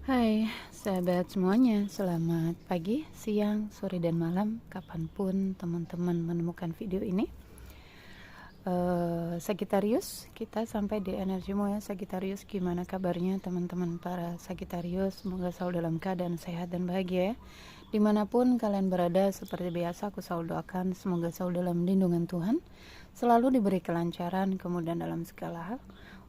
Hai sahabat semuanya, selamat pagi, siang, sore, dan malam kapanpun teman-teman menemukan video ini. Sagittarius, kita sampai di energimu ya Sagittarius. Gimana kabarnya teman-teman para Sagittarius? Semoga selalu dalam keadaan sehat dan bahagia ya. Dimanapun kalian berada, seperti biasa aku selalu doakan semoga selalu dalam lindungan Tuhan, selalu diberi kelancaran, kemudahan dalam segala hal.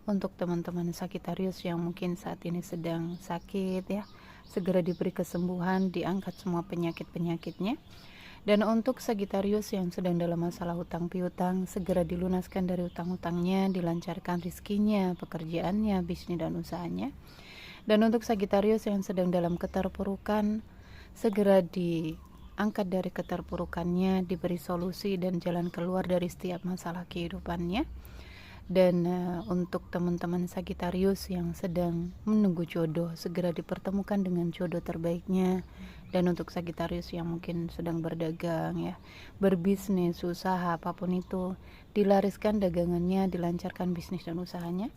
Untuk teman-teman Sagittarius yang mungkin saat ini sedang sakit ya, segera diberi kesembuhan, diangkat semua penyakit-penyakitnya. Dan untuk Sagittarius yang sedang dalam masalah hutang piutang, segera dilunaskan dari hutang-hutangnya, dilancarkan rizkinya, pekerjaannya, bisnis dan usahanya. Dan untuk Sagittarius yang sedang dalam keterpurukan, segera diangkat dari keterpurukannya, diberi solusi dan jalan keluar dari setiap masalah kehidupannya. Dan untuk teman-teman Sagittarius yang sedang menunggu jodoh, segera dipertemukan dengan jodoh terbaiknya. Dan untuk Sagittarius yang mungkin sedang berdagang ya, berbisnis, usaha apapun itu, dilariskan dagangannya, dilancarkan bisnis dan usahanya.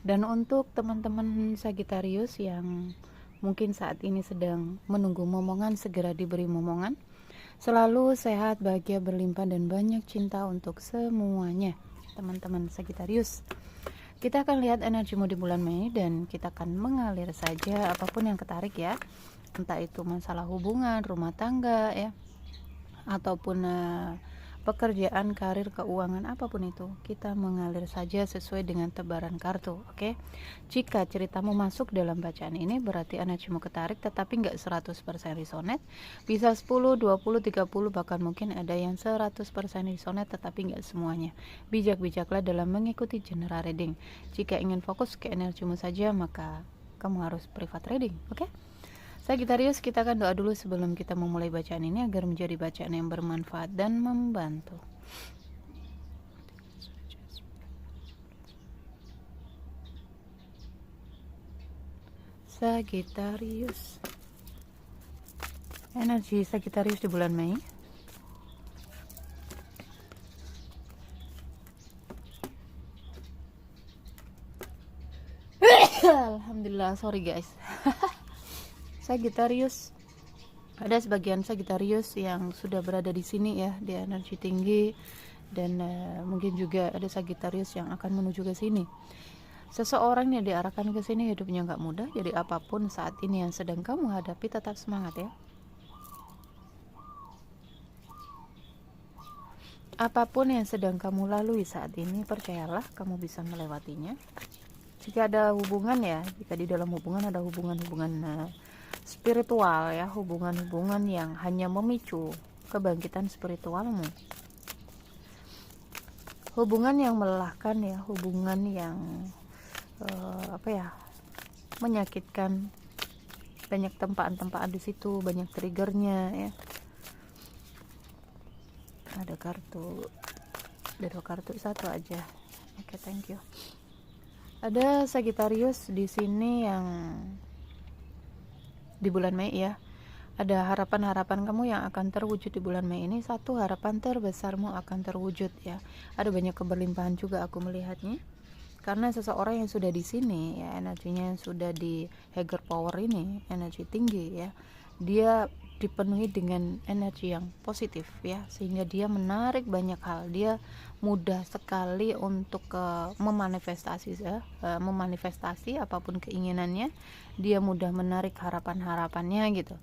Dan untuk teman-teman Sagittarius yang mungkin saat ini sedang menunggu momongan, segera diberi momongan. Selalu sehat, bahagia, berlimpah, dan banyak cinta untuk semuanya teman-teman Sagittarius. Kita akan lihat energimu di bulan Mei dan kita akan mengalir saja apapun yang ketarik ya, entah itu masalah hubungan, rumah tangga ya, ataupun pekerjaan, karir, keuangan, apapun itu, kita mengalir saja sesuai dengan tebaran kartu. Oke, jika ceritamu masuk dalam bacaan ini berarti energimu ketarik, tetapi nggak 100% resonate, bisa 10, 20, 30, bahkan mungkin ada yang 100% resonate, tetapi nggak semuanya. Bijak-bijaklah dalam mengikuti general reading. Jika ingin fokus ke energimu saja, maka kamu harus private reading. Oke, Sagittarius, kita akan doa dulu sebelum kita memulai bacaan ini agar menjadi bacaan yang bermanfaat dan membantu. Sagittarius, energi Sagittarius di bulan Mei. Alhamdulillah, sorry guys. Sagittarius, ada sebagian Sagittarius yang sudah berada di sini ya, di energi tinggi, dan mungkin juga ada Sagittarius yang akan menuju ke sini. Seseorang yang diarahkan ke sini hidupnya nggak mudah, jadi apapun saat ini yang sedang kamu hadapi, tetap semangat ya. Apapun yang sedang kamu lalui saat ini, percayalah kamu bisa melewatinya. Jika ada hubungan ya, jika di dalam hubungan ada hubungan-hubungan spiritual ya, hubungan-hubungan yang hanya memicu kebangkitan spiritualmu, hubungan yang melelahkan ya, hubungan yang menyakitkan, banyak tempaan-tempaan di situ, banyak triggernya ya. Ada kartu, ada 2 kartu, 1 aja. Oke, thank you. Ada Sagittarius di sini yang di bulan Mei ya, ada harapan-harapan kamu yang akan terwujud di bulan Mei ini. Satu harapan terbesarmu akan terwujud ya, ada banyak keberlimpahan juga aku melihatnya, karena seseorang yang sudah di sini ya, energinya yang sudah di Higher Power ini, energi tinggi ya, dia dipenuhi dengan energi yang positif ya, sehingga dia menarik banyak hal, dia mudah sekali untuk memanifestasi ya, memanifestasi apapun keinginannya, dia mudah menarik harapan-harapannya gitu.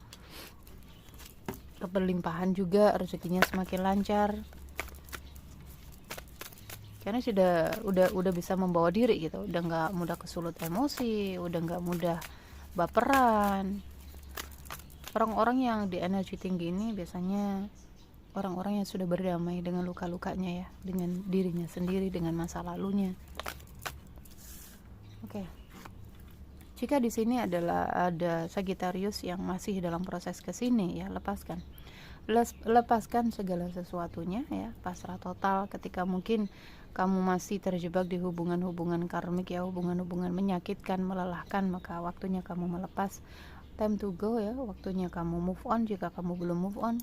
Keberlimpahan juga, rezekinya semakin lancar karena udah bisa membawa diri gitu, udah nggak mudah kesulut emosi, udah nggak mudah baperan. Orang-orang yang di energi tinggi ini biasanya orang-orang yang sudah berdamai dengan luka-lukanya ya, dengan dirinya sendiri, dengan masa lalunya. Oke. Jika di sini ada Sagittarius yang masih dalam proses kesini ya, lepaskan segala sesuatunya ya, pasrah total. Ketika mungkin kamu masih terjebak di hubungan-hubungan karmik ya, hubungan-hubungan menyakitkan, melelahkan, maka waktunya kamu melepas. Time to go ya, waktunya kamu move on jika kamu belum move on.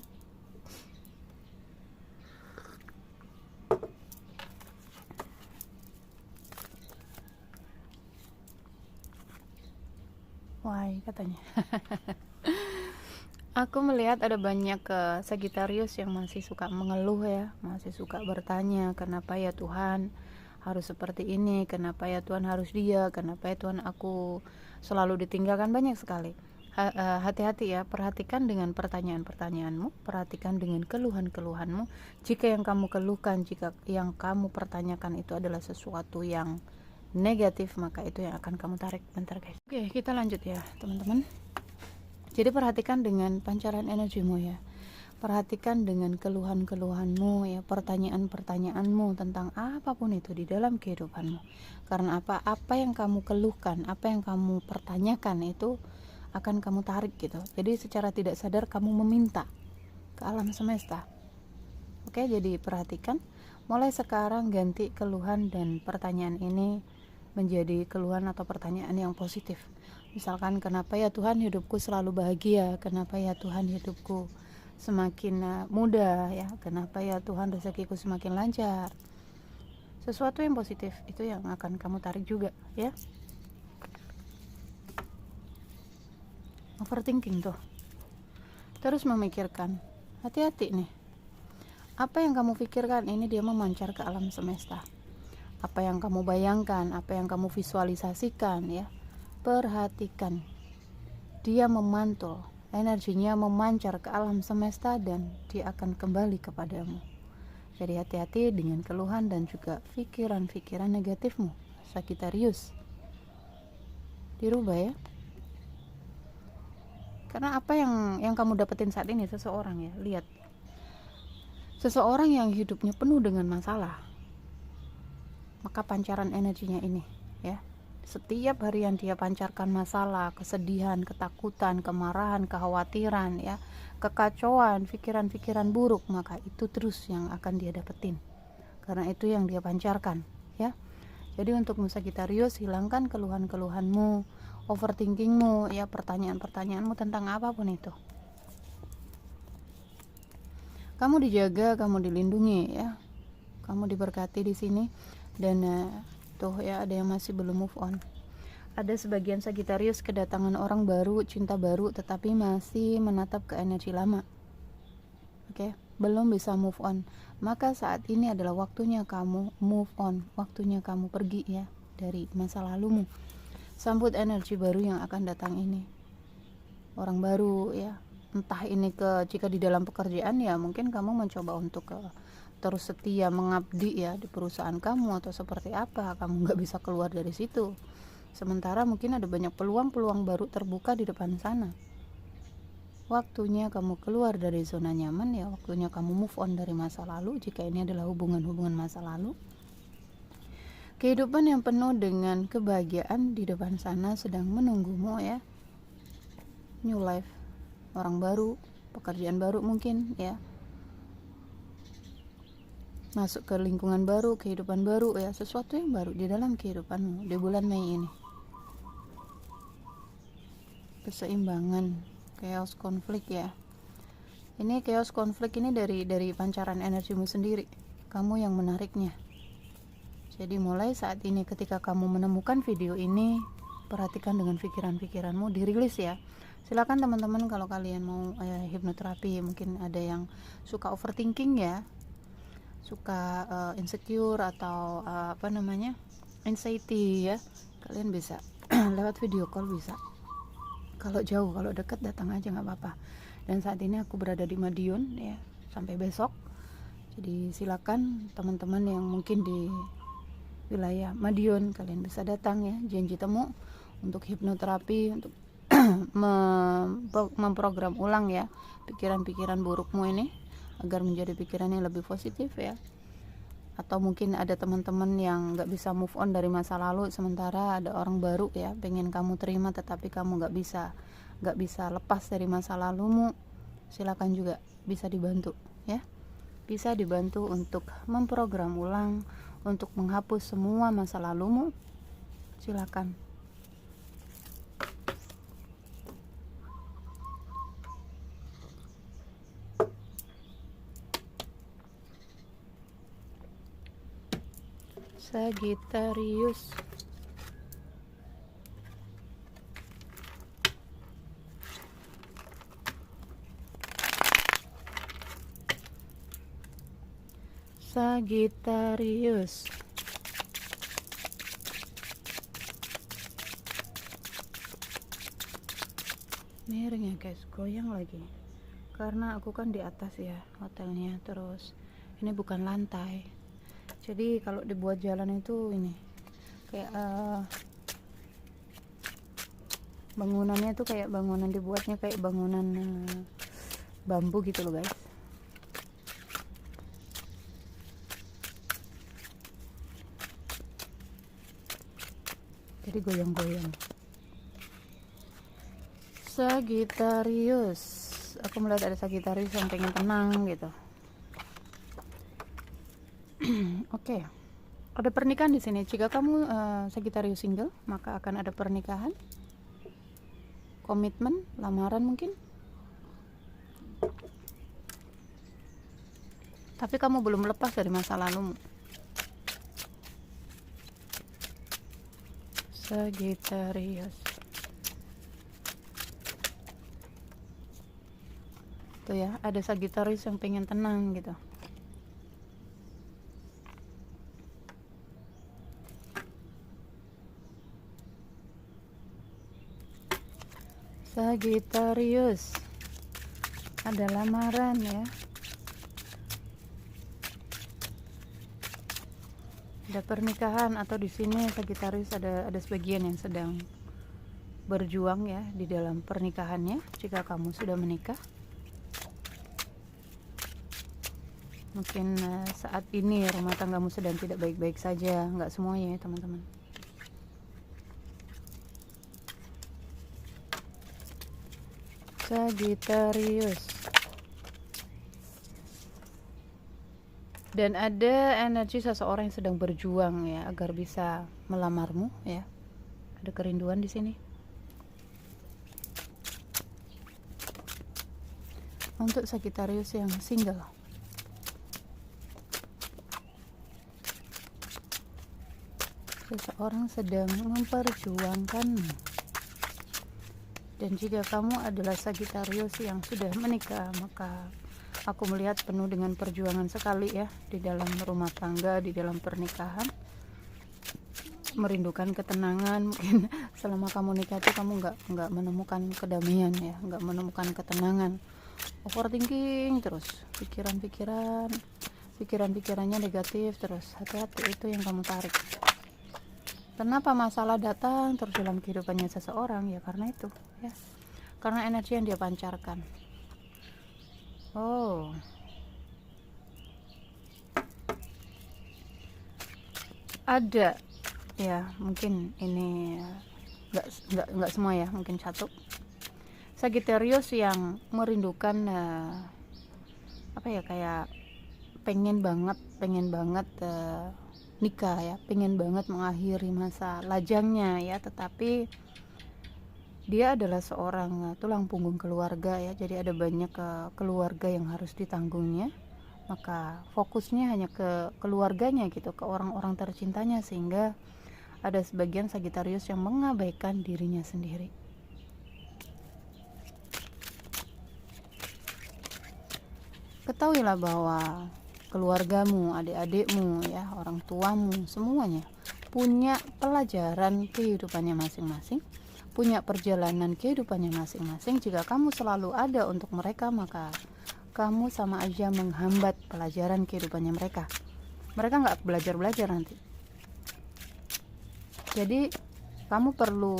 why katanya. Aku melihat ada banyak Sagittarius yang masih suka mengeluh ya, masih suka bertanya, kenapa ya Tuhan harus seperti ini, kenapa ya Tuhan harus dia, kenapa ya Tuhan aku selalu ditinggalkan. Banyak sekali. Hati-hati ya, perhatikan dengan pertanyaan-pertanyaanmu, perhatikan dengan keluhan-keluhanmu. Jika yang kamu keluhkan, jika yang kamu pertanyakan itu adalah sesuatu yang negatif, maka itu yang akan kamu tarik. Bentar guys. Oke, kita lanjut ya teman-teman. Jadi perhatikan dengan pancaran energimu ya. Perhatikan dengan keluhan-keluhanmu ya, pertanyaan-pertanyaanmu tentang apapun itu di dalam kehidupanmu. Karena apa yang kamu keluhkan, apa yang kamu pertanyakan itu akan kamu tarik gitu. Jadi secara tidak sadar kamu meminta ke alam semesta. Oke, jadi perhatikan. Mulai sekarang ganti keluhan dan pertanyaan ini menjadi keluhan atau pertanyaan yang positif. Misalkan, kenapa ya Tuhan hidupku selalu bahagia, kenapa ya Tuhan hidupku semakin mudah ya, kenapa ya Tuhan rezekiku semakin lancar. Sesuatu yang positif itu yang akan kamu tarik juga ya. Overthinking tuh, terus memikirkan, hati-hati nih, apa yang kamu pikirkan ini dia memancar ke alam semesta. Apa yang kamu bayangkan, apa yang kamu visualisasikan ya, perhatikan, dia memantul, energinya memancar ke alam semesta dan dia akan kembali kepadamu. Jadi hati-hati dengan keluhan dan juga pikiran-pikiran negatifmu, Sagittarius. Dirubah ya. Karena apa yang kamu dapetin saat ini, seseorang ya, lihat, seseorang yang hidupnya penuh dengan masalah, maka pancaran energinya ini ya, setiap hari yang dia pancarkan masalah, kesedihan, ketakutan, kemarahan, kekhawatiran ya, kekacauan, pikiran-pikiran buruk, maka itu terus yang akan dia dapetin, karena itu yang dia pancarkan ya. Jadi untuk Sagittarius, hilangkan keluhan-keluhanmu, overthinkingmu ya, pertanyaan-pertanyaanmu tentang apapun itu. Kamu dijaga, kamu dilindungi ya, kamu diberkati di sini. Dan tuh ya, ada yang masih belum move on. Ada sebagian Sagittarius kedatangan orang baru, cinta baru, tetapi masih menatap ke energi lama. Oke, belum bisa move on. Maka saat ini adalah waktunya kamu move on, waktunya kamu pergi ya dari masa lalumu. Sambut energi baru yang akan datang ini. Orang baru ya, entah ini jika di dalam pekerjaan ya, mungkin kamu mencoba untuk terus setia mengabdi ya di perusahaan kamu, atau seperti apa, kamu nggak bisa keluar dari situ. Sementara mungkin ada banyak peluang-peluang baru terbuka di depan sana. Waktunya kamu keluar dari zona nyaman ya, waktunya kamu move on dari masa lalu, jika ini adalah hubungan-hubungan masa lalu. Kehidupan yang penuh dengan kebahagiaan di depan sana sedang menunggumu ya. New life, orang baru, pekerjaan baru mungkin ya, masuk ke lingkungan baru, kehidupan baru ya, sesuatu yang baru di dalam kehidupanmu di bulan Mei ini. Keseimbangan, chaos, konflik ya. Ini chaos, konflik ini dari pancaran energimu sendiri, kamu yang menariknya. Jadi mulai saat ini ketika kamu menemukan video ini, perhatikan dengan pikiran-pikiranmu, dirilis ya. Silakan teman-teman kalau kalian mau hipnoterapi, mungkin ada yang suka overthinking ya, suka insecure atau anxiety ya, kalian bisa lewat video call bisa. Kalau jauh, kalau dekat datang aja nggak apa-apa. Dan saat ini aku berada di Madiun ya, sampai besok. Jadi silakan teman-teman yang mungkin di wilayah Madiun, kalian bisa datang ya, janji temu untuk hipnoterapi, untuk memprogram ulang ya pikiran-pikiran burukmu ini agar menjadi pikiran yang lebih positif ya. Atau mungkin ada teman-teman yang nggak bisa move on dari masa lalu, sementara ada orang baru ya pengen kamu terima, tetapi kamu nggak bisa lepas dari masa lalumu, silakan juga bisa dibantu ya, bisa dibantu untuk memprogram ulang, untuk menghapus semua masa lalumu, silakan. Sagittarius, Sagittarius. Miring ya guys, goyang lagi karena aku kan di atas ya hotelnya, terus ini bukan lantai, jadi kalau dibuat jalan itu ini kayak bangunannya tuh kayak bangunan, dibuatnya kayak bangunan bambu gitu loh guys. Jadi goyang-goyang. Sagittarius, aku melihat ada Sagittarius yang pengen tenang gitu. Oke. Ada pernikahan di sini. Jika kamu Sagittarius single, maka akan ada pernikahan, komitmen, lamaran mungkin. Tapi kamu belum lepas dari masa lalumu. Sagittarius. Tuh ya, ada Sagittarius yang pengen tenang gitu. Sagittarius, ada lamaran ya, ada pernikahan, atau di sini Sagittarius ada sebagian yang sedang berjuang ya di dalam pernikahannya. Jika kamu sudah menikah, mungkin saat ini rumah tanggamu sedang tidak baik-baik saja. Nggak semuanya ya teman-teman. Sagittarius. Dan ada energi seseorang yang sedang berjuang ya agar bisa melamarmu ya. Ada kerinduan di sini. Untuk Sagittarius yang single, seseorang sedang memperjuangkanmu. Dan jika kamu adalah Sagittarius yang sudah menikah, maka aku melihat penuh dengan perjuangan sekali ya di dalam rumah tangga, di dalam pernikahan. Merindukan ketenangan. Mungkin selama kamu nikah itu kamu nggak menemukan kedamaian ya, nggak menemukan ketenangan. Overthinking terus, pikirannya negatif terus. Hati-hati, itu yang kamu tarik. Kenapa masalah datang terus dalam kehidupannya seseorang? Ya karena itu ya, karena energi yang dia pancarkan. Oh, ada ya, mungkin ini nggak semua ya, mungkin satu Sagittarius yang merindukan apa ya, kayak pengen banget nikah ya, pengen banget mengakhiri masa lajangnya ya, tetapi dia adalah seorang tulang punggung keluarga ya, jadi ada banyak keluarga yang harus ditanggungnya, maka fokusnya hanya ke keluarganya gitu, ke orang-orang tercintanya, sehingga ada sebagian Sagittarius yang mengabaikan dirinya sendiri. Ketahuilah bahwa keluargamu, adik-adikmu ya, orang tuamu, semuanya punya pelajaran kehidupannya masing-masing, punya perjalanan kehidupannya masing-masing. Jika kamu selalu ada untuk mereka, maka kamu sama aja menghambat pelajaran kehidupannya mereka. Mereka nggak belajar nanti. Jadi kamu perlu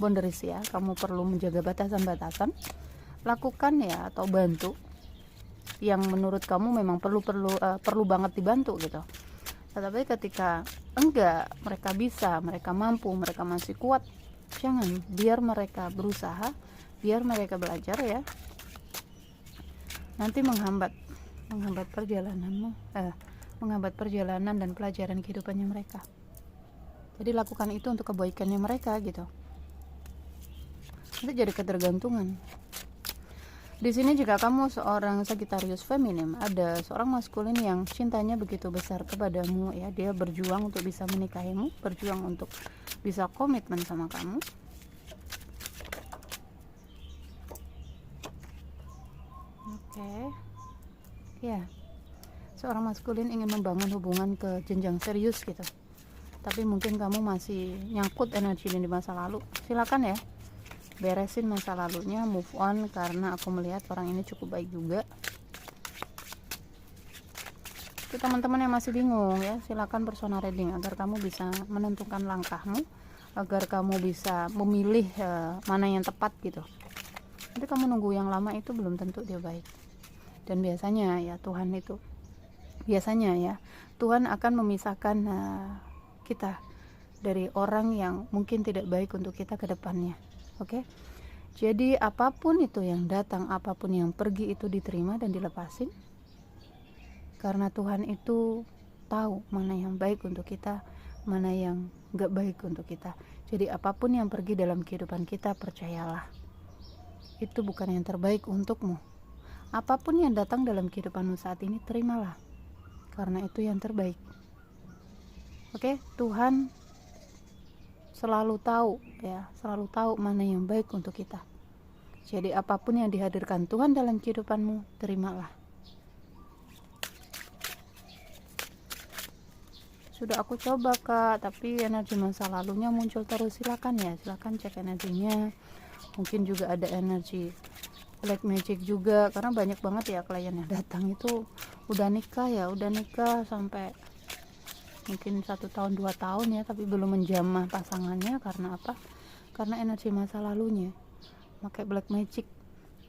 boundaries ya, kamu perlu menjaga batasan-batasan, lakukan ya, atau bantu yang menurut kamu memang perlu banget dibantu gitu. Tetapi ketika enggak, mereka bisa, mereka mampu, mereka masih kuat, jangan, biar mereka berusaha, biar mereka belajar ya, nanti menghambat perjalananmu, menghambat perjalanan dan pelajaran kehidupannya mereka. Jadi lakukan itu untuk kebaikannya mereka gitu. Itu jadi ketergantungan. Di sini jika kamu seorang Sagittarius feminim, ada seorang maskulin yang cintanya begitu besar kepadamu ya, dia berjuang untuk bisa menikahimu, berjuang untuk bisa komitmen sama kamu. Oke. Ya. seorang maskulin ingin membangun hubungan ke jenjang serius gitu, tapi mungkin kamu masih nyangkut energi di masa lalu. Silakan ya, beresin masa lalunya, move on, karena aku melihat orang ini cukup baik juga. Untuk teman-teman yang masih bingung ya, silakan personal reading agar kamu bisa menentukan langkahmu, agar kamu bisa memilih mana yang tepat gitu. Nanti kamu nunggu yang lama itu belum tentu dia baik. Dan biasanya ya Tuhan akan memisahkan kita dari orang yang mungkin tidak baik untuk kita ke depannya. Oke? Jadi apapun itu yang datang, apapun yang pergi itu diterima dan dilepasin. Karena Tuhan itu tahu mana yang baik untuk kita, mana yang gak baik untuk kita. Jadi apapun yang pergi dalam kehidupan kita, percayalah, itu bukan yang terbaik untukmu. Apapun yang datang dalam kehidupanmu saat ini, terimalah, karena itu yang terbaik. Oke, Tuhan selalu tahu ya, selalu tahu mana yang baik untuk kita. Jadi apapun yang dihadirkan Tuhan dalam kehidupanmu, terimalah. Sudah aku coba Kak, tapi energi masa lalunya muncul terus. Silakan cek energinya. Mungkin juga ada energi black magic juga, karena banyak banget ya klien yang datang itu udah nikah sampai mungkin 1 tahun 2 tahun ya, tapi belum menjamah pasangannya. Karena apa? Karena energi masa lalunya pakai black magic,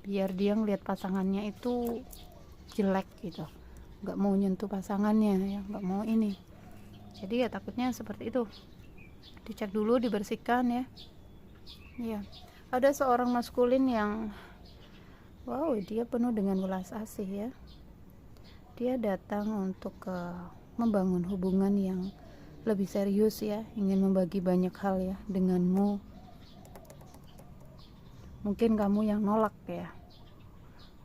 biar dia ngeliat pasangannya itu jelek gitu, nggak mau nyentuh pasangannya ya, nggak mau ini. Jadi ya takutnya seperti itu. Dicek dulu, dibersihkan ya. Iya. Ada seorang maskulin yang dia penuh dengan welas asih ya. Dia datang untuk membangun hubungan yang lebih serius ya, ingin membagi banyak hal ya denganmu. Mungkin kamu yang nolak ya.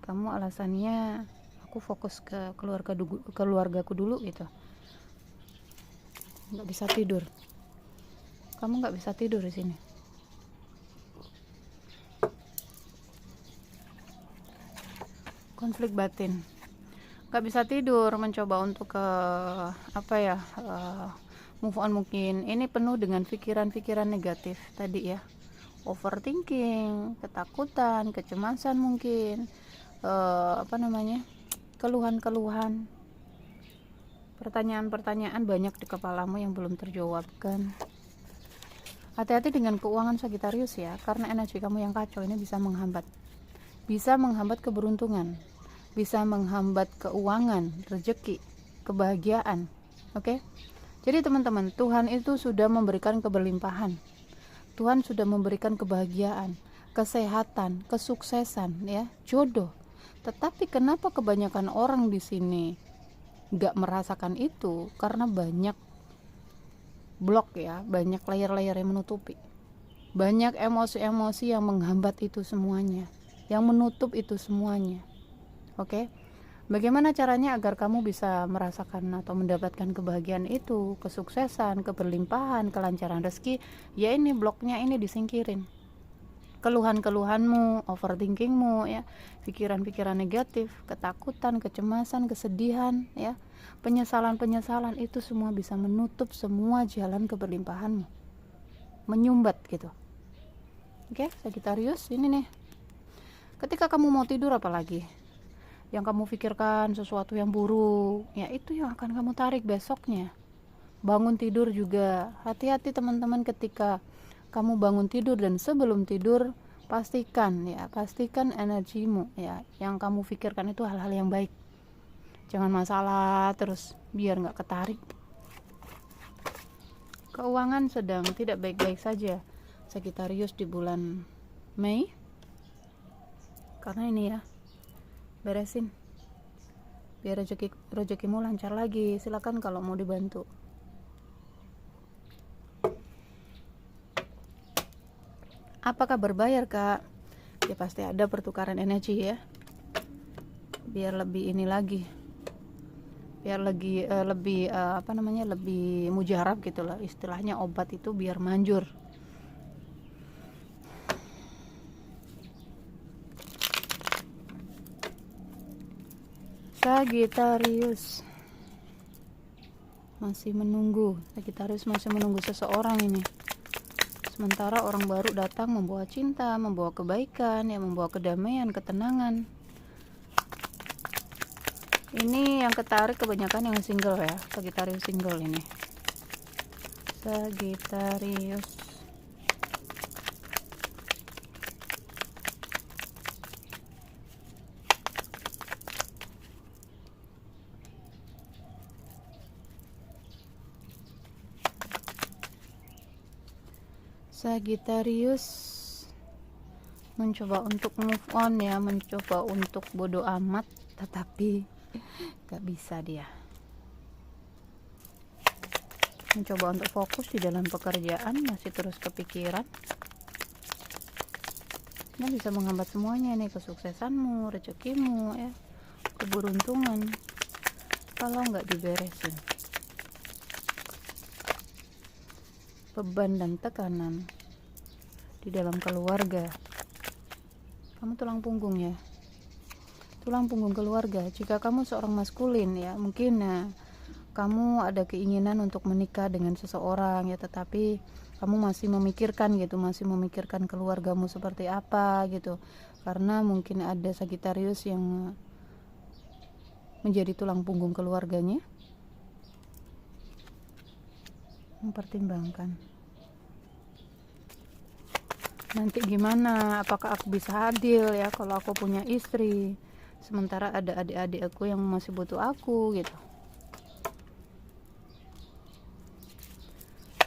Kamu alasannya, aku fokus ke keluargaku dulu gitu. Nggak bisa tidur. Kamu nggak bisa tidur di sini. Konflik batin, nggak bisa tidur, mencoba untuk move on. Mungkin ini penuh dengan pikiran-pikiran negatif tadi ya, overthinking, ketakutan, kecemasan, mungkin keluhan-keluhan, pertanyaan-pertanyaan banyak di kepalamu yang belum terjawabkan. Hati-hati dengan keuangan Sagittarius ya, karena energi kamu yang kacau ini bisa menghambat keberuntungan, bisa menghambat keuangan, rezeki, kebahagiaan. Oke? Jadi teman-teman, Tuhan itu sudah memberikan keberlimpahan. Tuhan sudah memberikan kebahagiaan, kesehatan, kesuksesan ya, jodoh. Tetapi kenapa kebanyakan orang di sini nggak merasakan itu? Karena banyak blok ya, banyak layer-layer yang menutupi. Banyak emosi-emosi yang menghambat itu semuanya, yang menutup itu semuanya. Oke? Bagaimana caranya agar kamu bisa merasakan atau mendapatkan kebahagiaan itu, kesuksesan, keberlimpahan, kelancaran rezeki? Ya ini bloknya ini disingkirin. Keluhan-keluhanmu, overthinkingmu ya, pikiran-pikiran negatif, ketakutan, kecemasan, kesedihan ya, penyesalan-penyesalan, itu semua bisa menutup semua jalan keberlimpahanmu, menyumbat gitu. Oke, Sagittarius, ini nih. Ketika kamu mau tidur, apalagi yang kamu pikirkan sesuatu yang buruk, ya itu yang akan kamu tarik besoknya. Bangun tidur juga, hati-hati teman-teman ketika kamu bangun tidur dan sebelum tidur, pastikan energimu ya, yang kamu pikirkan itu hal-hal yang baik. Jangan masalah terus, biar nggak ketarik. Keuangan sedang tidak baik-baik saja Sagittarius di bulan Mei, karena ini ya, beresin biar rezekimu lancar lagi. Silakan kalau mau dibantu. Apakah berbayar Kak? Ya pasti ada pertukaran energi ya, biar lebih ini lagi, biar lebih lebih mujarab gitu lah istilahnya, obat itu biar manjur. Sagittarius, masih menunggu, Sagittarius masih menunggu seseorang ini. Sementara orang baru datang membawa cinta, membawa kebaikan, ya, membawa kedamaian, ketenangan. Ini yang ketarik kebanyakan yang single ya, Sagittarius single ini. Sagittarius. Sagittarius mencoba untuk move on ya, mencoba untuk bodo amat, tetapi gak bisa dia. Mencoba untuk fokus di dalam pekerjaan, masih terus kepikiran. Nah, bisa menghambat semuanya nih, kesuksesanmu, rezekimu ya, keberuntungan, kalau nggak diberesin. Beban dan tekanan di dalam keluarga. Kamu tulang punggung ya, tulang punggung keluarga. Jika kamu seorang maskulin ya, mungkin kamu ada keinginan untuk menikah dengan seseorang ya, tetapi kamu masih memikirkan gitu, masih memikirkan keluargamu seperti apa gitu, karena mungkin ada Sagittarius yang menjadi tulang punggung keluarganya. Mempertimbangkan nanti gimana, apakah aku bisa adil ya kalau aku punya istri, sementara ada adik-adik aku yang masih butuh aku gitu.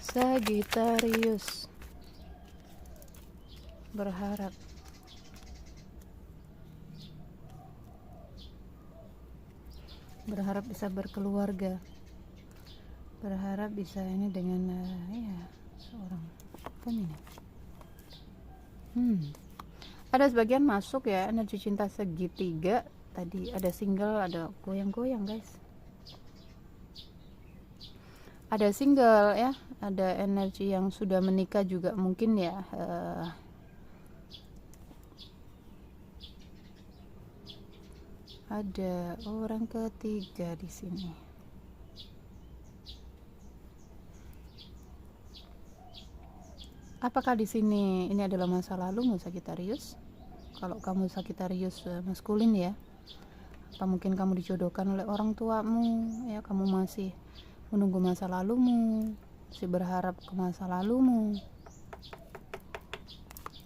Sagittarius berharap bisa berkeluarga, berharap bisa ini dengan ya seorang feminin. Ada sebagian masuk ya energi cinta segitiga tadi, ada single, ada goyang-goyang guys, ada single ya, ada energi yang sudah menikah juga mungkin ya. Ada orang ketiga di sini. Apakah di sini ini adalah masa lalumu Sagittarius? Kalau kamu Sagittarius maskulin ya, apa mungkin kamu dijodohkan oleh orang tuamu ya, kamu masih menunggu masa lalumu, masih berharap ke masa lalumu.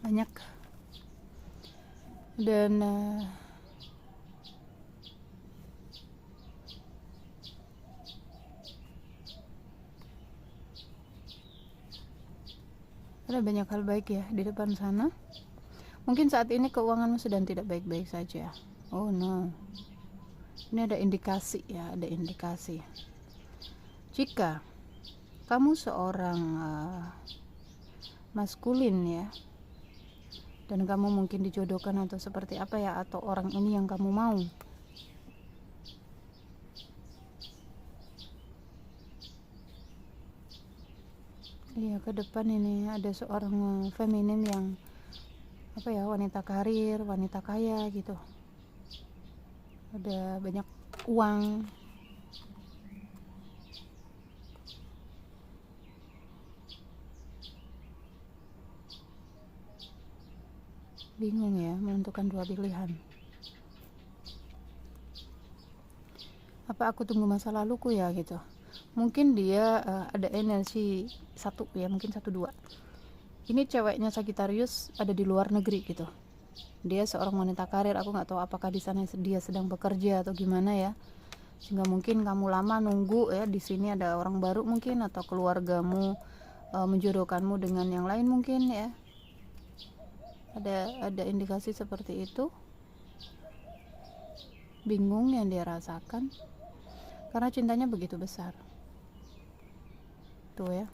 Banyak. Dan ada banyak hal baik ya di depan sana. Mungkin saat ini keuanganmu sedang tidak baik-baik saja. Oh no, ini ada indikasi ya, ada indikasi. Jika kamu seorang maskulin ya, dan kamu mungkin dijodohkan atau seperti apa ya, atau orang ini yang kamu mau, iya, ke depan ini ada seorang feminin yang apa ya, wanita karir, wanita kaya gitu, ada banyak uang. Bingung ya menentukan dua pilihan. Apa aku tunggu masa laluku ya gitu. Mungkin dia ada energi satu ya, mungkin 1-2. Ini ceweknya Sagittarius ada di luar negeri gitu. Dia seorang wanita karir, aku nggak tahu apakah di sana dia sedang bekerja atau gimana ya. Sehingga mungkin kamu lama nunggu ya, di sini ada orang baru mungkin, atau keluargamu menjodohkanmu dengan yang lain mungkin ya. Ada indikasi seperti itu. Bingung yang dia rasakan karena cintanya begitu besar. Tuh ya,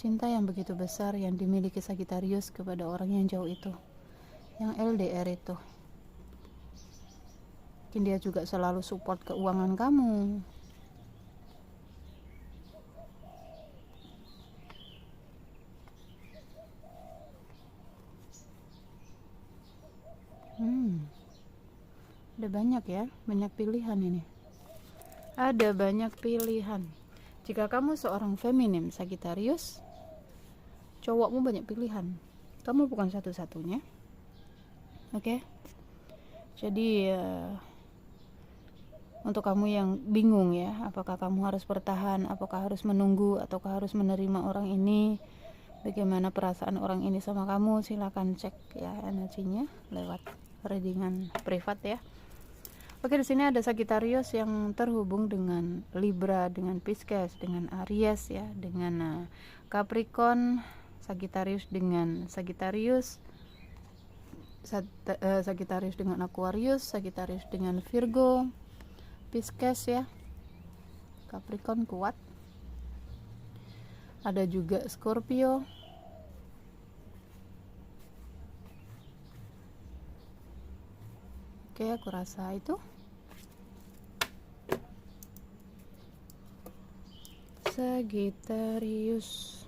cinta yang begitu besar yang dimiliki Sagittarius kepada orang yang jauh itu, yang LDR itu. Mungkin dia juga selalu support keuangan kamu. Ada banyak ya, banyak pilihan ini. Ada banyak pilihan. Jika kamu seorang feminim Sagittarius, cowokmu banyak pilihan, kamu bukan satu-satunya. Oke. Jadi untuk kamu yang bingung ya, apakah kamu harus bertahan, apakah harus menunggu, ataukah harus menerima orang ini, bagaimana perasaan orang ini sama kamu, silakan cek ya energinya lewat readingan privat ya. Oke, di sini ada Sagittarius yang terhubung dengan Libra, dengan Pisces, dengan Aries ya, dengan Capricorn, Sagittarius dengan Sagittarius, Sagittarius dengan Aquarius, Sagittarius dengan Virgo, Pisces ya, Capricorn kuat. Ada juga Scorpio, oke, aku rasa itu. Sagittarius,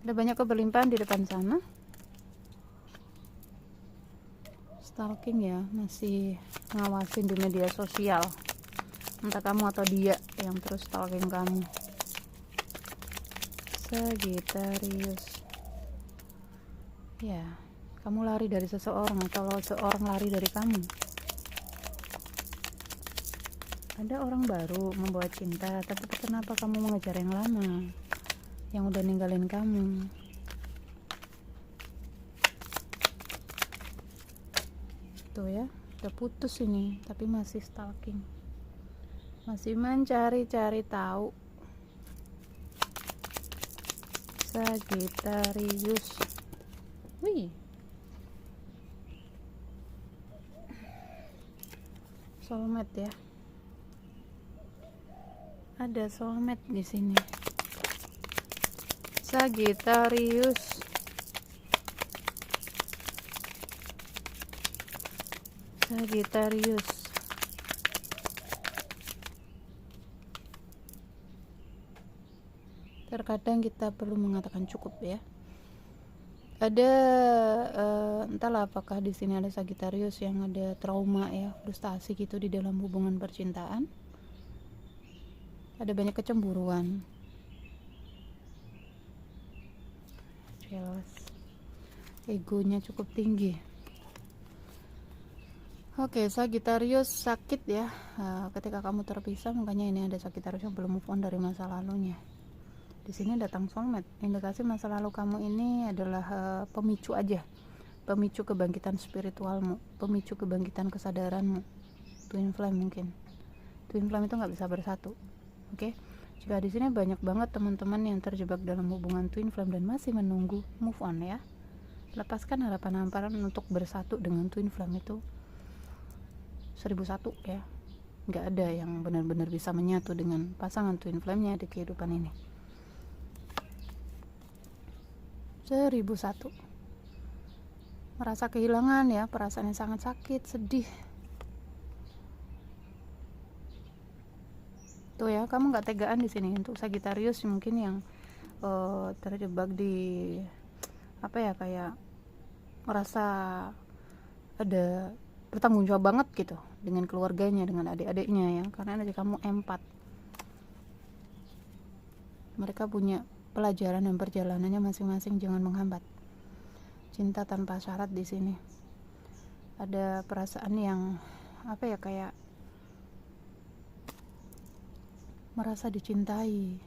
ada banyak keberlimpahan di depan sana. Stalking ya, masih ngawasin di media sosial, entah kamu atau dia yang terus stalking kamu. Sagittarius ya, kamu lari dari seseorang atau seorang lari dari kamu. Ada orang baru membawa cinta, tapi kenapa kamu mengejar yang lama, yang udah ninggalin kamu? Tuh ya, udah putus ini, tapi masih stalking, masih mencari-cari tahu. Sagittarius, wih, soulmate ya, ada soulmate di sini. Sagittarius, terkadang kita perlu mengatakan cukup ya. Ada entahlah apakah di sini ada Sagittarius yang ada trauma ya, frustasi gitu di dalam hubungan percintaan. Ada banyak kecemburuan, jealous, egonya cukup tinggi. Oke, Sagittarius sakit ya ketika kamu terpisah, makanya ini ada Sagittarius yang belum move on dari masa lalunya. Di sini datang soulmate, indikasi masa lalu kamu ini adalah pemicu aja, pemicu kebangkitan spiritualmu, pemicu kebangkitan kesadaranmu. Twin flame mungkin. Twin flame itu nggak bisa bersatu. Oke, jika di sini banyak banget teman-teman yang terjebak dalam hubungan twin flame dan masih menunggu move on ya, lepaskan harapan-harapan untuk bersatu dengan twin flame itu 1001 ya. Nggak ada yang benar-benar bisa menyatu dengan pasangan twin flame-nya di kehidupan ini. 1001. Merasa kehilangan ya, perasaan yang sangat sakit, sedih. Tuh ya, kamu nggak tegaan di sini. Untuk Sagittarius mungkin yang terjebak di apa ya, kayak merasa ada bertanggung jawab banget gitu dengan keluarganya, dengan adik-adiknya ya, karena energi kamu empat. Mereka punya pelajaran dan perjalanannya masing-masing, jangan menghambat. Cinta tanpa syarat di sini. Ada perasaan yang apa ya, kayak merasa dicintai,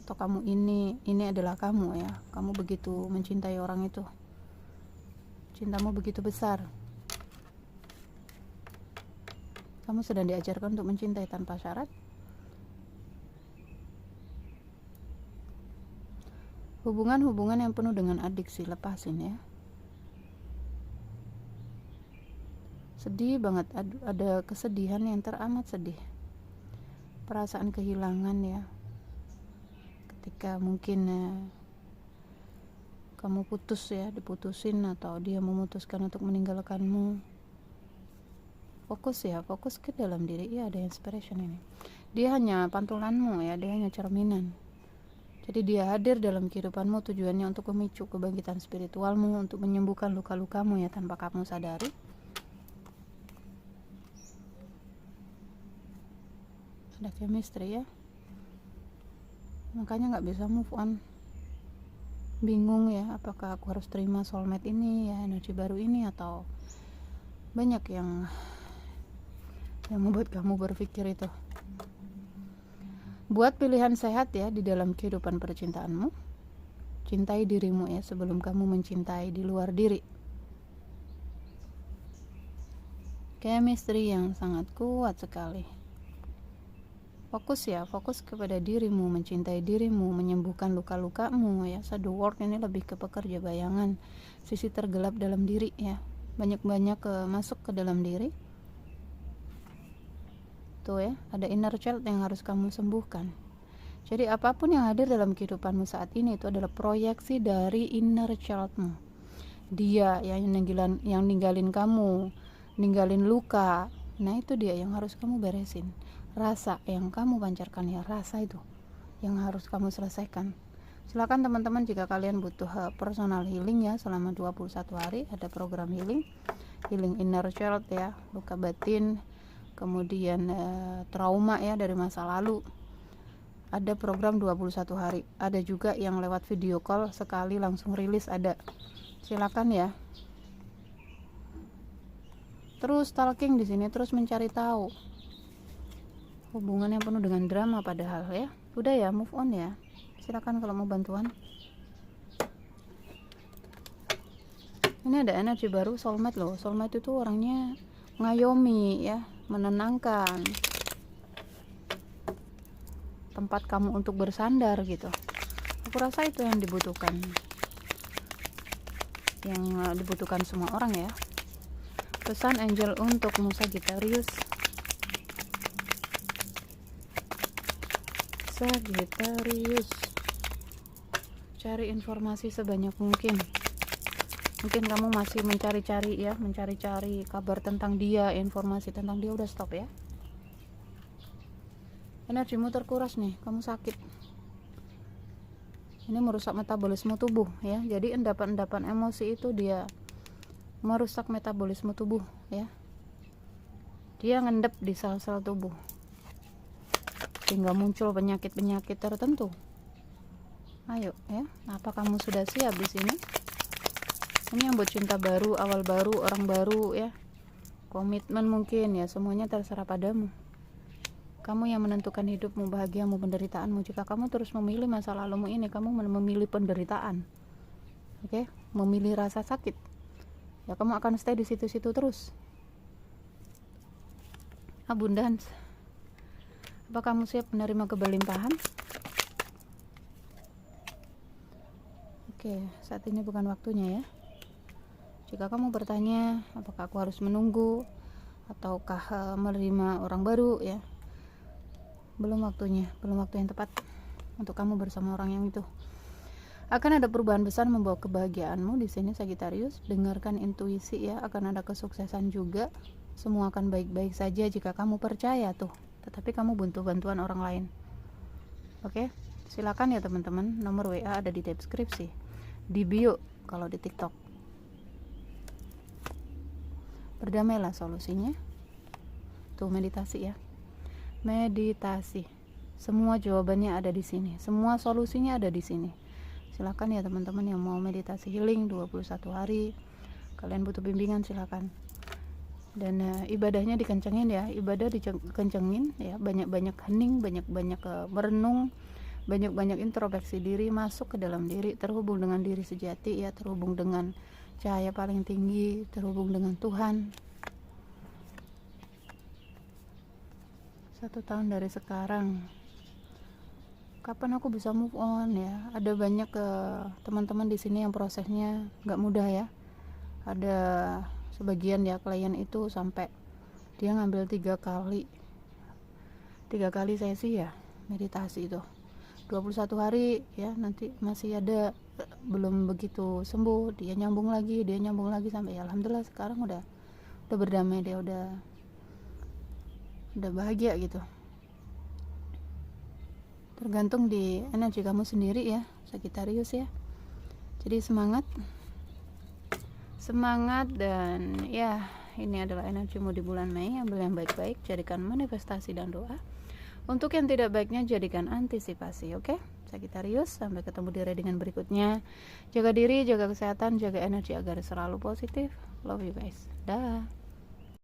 atau kamu ini adalah kamu ya, kamu begitu mencintai orang itu, cintamu begitu besar, kamu sedang diajarkan untuk mencintai tanpa syarat. Hubungan-hubungan yang penuh dengan adiksi, lepasin ya. Sedih banget, ada kesedihan yang teramat sedih, perasaan kehilangan ya, ketika mungkin kamu putus ya, diputusin atau dia memutuskan untuk meninggalkanmu. Fokus ya, fokus ke dalam diri ya, ada inspiration ini. Dia hanya pantulanmu ya, dia hanya cerminan. Jadi dia hadir dalam kehidupanmu tujuannya untuk memicu kebangkitan spiritualmu, untuk menyembuhkan luka-lukamu ya tanpa kamu sadari. Ada chemistry ya, makanya nggak bisa move on. Bingung ya, apakah aku harus terima soulmate ini ya, energi baru ini, atau banyak yang membuat kamu berpikir itu. Buat pilihan sehat ya di dalam kehidupan percintaanmu. Cintai dirimu ya sebelum kamu mencintai di luar diri. Chemistry yang sangat kuat sekali. Fokus kepada dirimu, mencintai dirimu, menyembuhkan luka-lukamu ya. Shadow work ini lebih ke pekerja bayangan, sisi tergelap dalam diri ya. Banyak-banyak masuk ke dalam diri. Tuh ya, ada inner child yang harus kamu sembuhkan. Jadi apapun yang hadir dalam kehidupanmu saat ini itu adalah proyeksi dari inner childmu. Dia yang ninggalin kamu, ninggalin luka. Nah itu dia yang harus kamu beresin. Rasa yang kamu pancarkan ya, rasa itu yang harus kamu selesaikan. Silakan teman-teman jika kalian butuh personal healing ya, selama 21 hari ada program healing inner child ya, luka batin, kemudian trauma ya dari masa lalu. Ada program 21 hari. Ada juga yang lewat video call sekali langsung rilis ada. Silakan ya. Terus stalking di sini, terus mencari tahu. Hubungan yang penuh dengan drama padahal ya. Udah ya, move on ya. Silakan kalau mau bantuan. Ini ada energi baru soulmate loh. Soulmate itu orangnya ngayomi ya, menenangkan, tempat kamu untuk bersandar gitu. Aku rasa itu yang dibutuhkan, semua orang ya. Pesan angel untukmu Sagittarius. Cari informasi sebanyak mungkin. Mungkin kamu masih mencari-cari kabar tentang dia, informasi tentang dia. Udah stop ya. Energimu terkuras nih, kamu sakit. Ini merusak metabolisme tubuh ya. Jadi endapan-endapan emosi itu dia merusak metabolisme tubuh ya. Dia ngendep di sel-sel tubuh sehingga muncul penyakit-penyakit tertentu. Ayo ya, apa kamu sudah siap di sini? Ini yang buat cinta baru, awal baru, orang baru ya. Komitmen mungkin ya, semuanya terserah padamu. Kamu yang menentukan hidupmu, bahagiamu, penderitaanmu. Jika kamu terus memilih masa lalumu ini, kamu memilih penderitaan. Oke, memilih rasa sakit. Ya kamu akan stay di situ-situ terus. Abundance. Apa kamu siap menerima keberlimpahan? Oke, saat ini bukan waktunya ya. Jika kamu bertanya, apakah aku harus menunggu ataukah menerima orang baru ya? Belum waktunya, belum waktu yang tepat untuk kamu bersama orang yang itu. Akan ada perubahan besar membawa kebahagiaanmu di sini Sagittarius. Dengarkan intuisi ya, akan ada kesuksesan juga. Semua akan baik-baik saja jika kamu percaya tuh. Tetapi kamu butuh bantuan orang lain. Oke, silakan ya teman-teman. Nomor WA ada di deskripsi, di bio kalau di TikTok. Berdamailah solusinya. Tuh meditasi ya. Meditasi. Semua jawabannya ada di sini. Semua solusinya ada di sini. Silakan ya teman-teman yang mau meditasi healing 21 hari. Kalian butuh bimbingan silakan. Dan ibadahnya dikencengin ya. Ibadah dikencengin ya. Banyak-banyak hening, banyak-banyak merenung, banyak-banyak introspeksi diri, masuk ke dalam diri, terhubung dengan diri sejati ya, terhubung dengan cahaya paling tinggi, terhubung dengan Tuhan. 1 tahun dari sekarang, kapan aku bisa move on ya? Ada banyak teman-teman di sini yang prosesnya nggak mudah ya. Ada sebagian ya klien itu sampai dia ngambil 3 kali sesi ya meditasi itu 21 hari ya. Nanti masih ada belum begitu sembuh, dia nyambung lagi sampai ya, alhamdulillah sekarang udah berdamai, dia udah bahagia gitu. tergantung di energi kamu sendiri ya Sagittarius ya. Jadi semangat dan ya, ini adalah energimu di bulan Mei. Ambil yang baik-baik, jadikan manifestasi dan doa. Untuk yang tidak baiknya jadikan antisipasi. Oke Sagittarius, sampai ketemu di readingan berikutnya. Jaga diri, jaga kesehatan, jaga energi agar selalu positif. Love you guys, dah.